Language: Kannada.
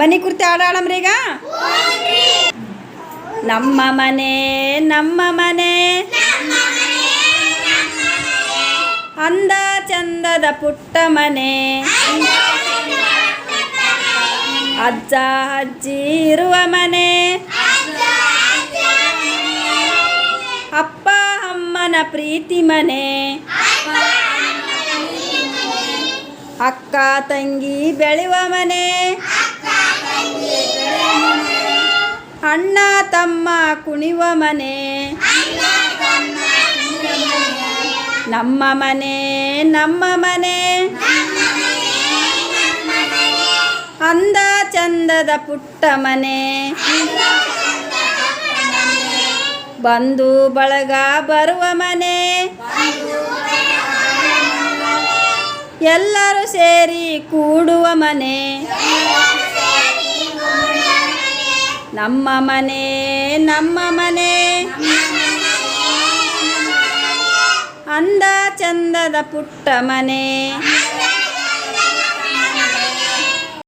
ಮನೆ ಕುರ್ತಿ ಆಡಾಡಮ್ರಿ ಈಗ. ನಮ್ಮ ಮನೆ ನಮ್ಮ ಮನೆ ಅಂದ ಚಂದದ ಪುಟ್ಟ ಮನೆ, ಅಜ್ಜ ಅಜ್ಜಿ ಇರುವ ಮನೆ, ಅಪ್ಪ ಅಮ್ಮನ ಪ್ರೀತಿ ಮನೆ, ಅಕ್ಕ ತಂಗಿ ಬೆಳೆಯುವ ಮನೆ, ಅಣ್ಣ ತಮ್ಮ ಕುಣಿವ ಮನೆ, ನಮ್ಮ ಮನೆ ನಮ್ಮ ಮನೆ ಅಂದ ಚಂದದ ಪುಟ್ಟ ಮನೆ, ಬಂಧು ಬಳಗ ಬರುವ ಮನೆ, ಎಲ್ಲರೂ ಸೇರಿ ಕೂಡುವ ಮನೆ, ನಮ್ಮ ಮನೆ ನಮ್ಮ ಮನೆ ಅಂದ ಚಂದದ ಪುಟ್ಟ ಮನೆ.